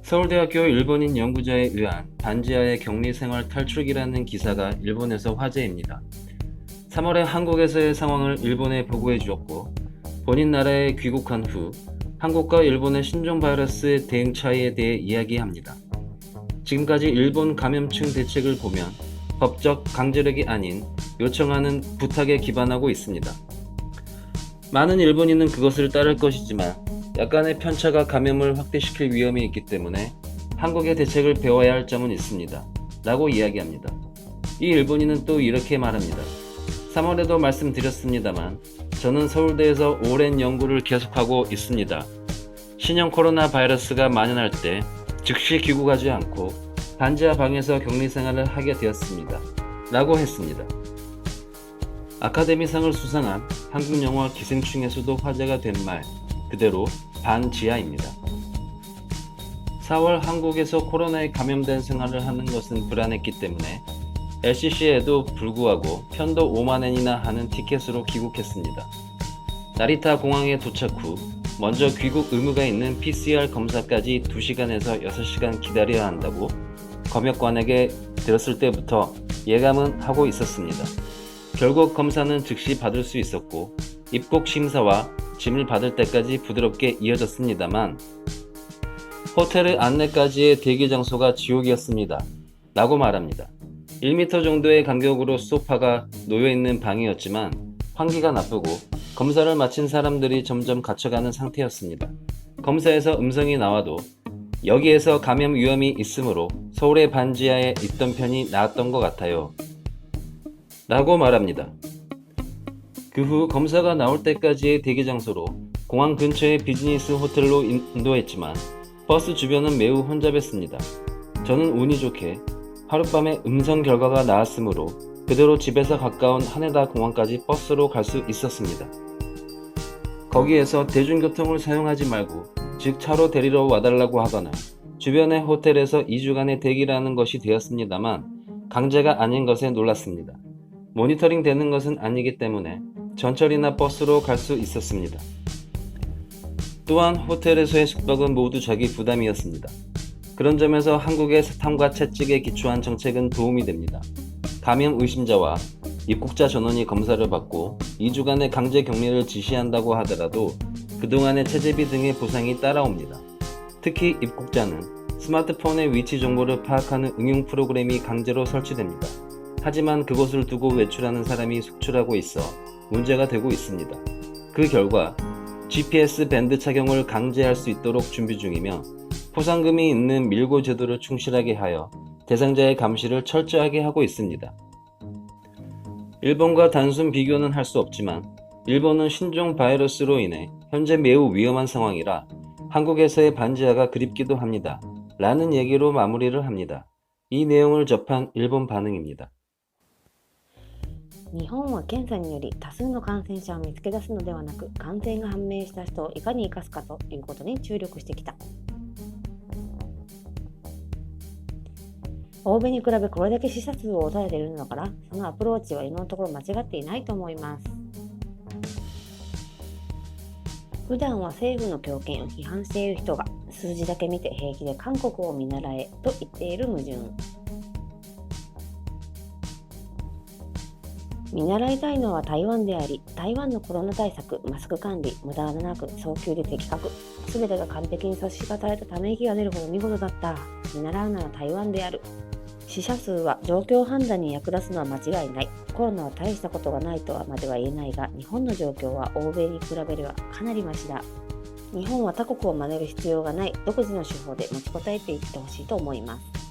서울대학교 일본인 연구자에 의한 반지하의 격리생활 탈출기라는 기사가 일본에서 화제입니다. 3월에 한국에서의 상황을 일본에 보고해 주었고, 본인 나라에 귀국한 후 한국과 일본의 신종 바이러스의 대응 차이에 대해 이야기합니다. 지금까지 일본 감염증 대책을 보면 법적 강제력이 아닌 요청하는 부탁에 기반하고 있습니다. 많은 일본인은 그것을 따를 것이지만 약간의 편차가 감염을 확대시킬 위험이 있기 때문에 한국의 대책을 배워야 할 점은 있습니다. 라고 이야기합니다. 이 일본인은 또 이렇게 말합니다. 3월에도 말씀드렸습니다만 저는 서울대에서 오랜 연구를 계속하고 있습니다. 신형 코로나 바이러스가 만연할 때 즉시 귀국하지 않고 반지하 방에서 격리 생활을 하게 되었습니다. 라고 했습니다. 아카데미상을 수상한 한국 영화 기생충에서도 화제가 된 말 그대로 반지하입니다. 4월 한국에서 코로나에 감염된 생활을 하는 것은 불안했기 때문에 LCC에도 불구하고 편도 5만엔이나 하는 티켓으로 귀국했습니다. 나리타 공항에 도착 후 먼저 귀국 의무가 있는 PCR 검사까지 2시간에서 6시간 기다려야 한다고 검역관에게 들었을 때부터 예감은 하고 있었습니다. 결국 검사는 즉시 받을 수 있었고 입국 심사와 짐을 받을 때까지 부드럽게 이어졌습니다만 호텔의 안내까지의 대기 장소가 지옥이었습니다. 라고 말합니다. 1m 정도의 간격으로 소파가 놓여있는 방이었지만 환기가 나쁘고 검사를 마친 사람들이 점점 갇혀가는 상태였습니다. 검사에서 음성이 나와도 여기에서 감염 위험이 있으므로 서울의 반지하에 있던 편이 나았던 것 같아요. 라고 말합니다. 그 후 검사가 나올 때까지의 대기 장소로 공항 근처의 비즈니스 호텔로 인도했지만 버스 주변은 매우 혼잡했습니다. 저는 운이 좋게 하룻밤에 음성 결과가 나왔으므로 그대로 집에서 가까운 하네다 공항까지 버스로 갈 수 있었습니다. 거기에서 대중교통을 사용하지 말고 즉 차로 데리러 와달라고 하거나 주변의 호텔에서 2주간의 대기라는 것이 되었습니다만 강제가 아닌 것에 놀랐습니다. 모니터링 되는 것은 아니기 때문에 전철이나 버스로 갈 수 있었습니다. 또한 호텔에서의 숙박은 모두 자기 부담이었습니다. 그런 점에서 한국의 사탐과 채찍에 기초한 정책은 도움이 됩니다. 감염 의심자와 입국자 전원이 검사를 받고 2주간의 강제 격리를 지시한다고 하더라도 그동안의 체재비 등의 보상이 따라옵니다. 특히 입국자는 스마트폰의 위치 정보를 파악하는 응용 프로그램이 강제로 설치됩니다. 하지만 그것을 두고 외출하는 사람이 속출하고 있어 문제가 되고 있습니다. 그 결과 GPS 밴드 착용을 강제할 수 있도록 준비 중이며 포상금이 있는 밀고 제도를 충실하게 하여 대상자의 감시를 철저하게 하고 있습니다. 일본과 단순 비교는 할 수 없지만 일본은 신종 바이러스로 인해 현재 매우 위험한 상황이라 한국에서의 반지하가 그립기도 합니다. 라는 얘기로 마무리를 합니다. 이 내용을 접한 일본 반응입니다. 日本は検査により多数の感染者を見つけ出すのではなく、感染が判明した人をいかに生かすかということに注力してきた。欧米に比べこれだけ死者数を抑えているのだから、そのアプローチは今のところ間違っていないと思います。普段は政府の強権を批判している人が、数字だけ見て平気で韓国を見習えと言っている矛盾。見習いたいのは台湾であり、台湾のコロナ対策、マスク管理、無駄なく早急で的確、すべてが完璧に差し方されたため息が出るほど見事だった。見習うなら台湾である。死者数は状況判断に役立つのは間違いない。コロナは大したことがないとはまでは言えないが、日本の状況は欧米に比べればかなりマシだ。日本は他国を真似る必要がない独自の手法で持ちこたえていってほしいと思います。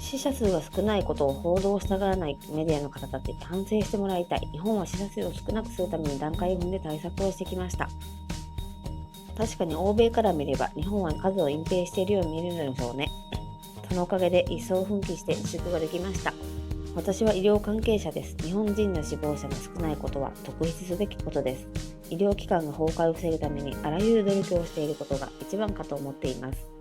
死者数が少ないことを報道したがらないメディアの方たちに反省してもらいたい。日本は死者数を少なくするために段階を踏んで対策をしてきました。確かに欧米から見れば日本は数を隠蔽しているように見えるのでしょうね。そのおかげで一層奮起して自粛ができました。私は医療関係者です。日本人の死亡者が少ないことは特筆すべきことです。医療機関が崩壊を防ぐためにあらゆる努力をしていることが一番かと思っています。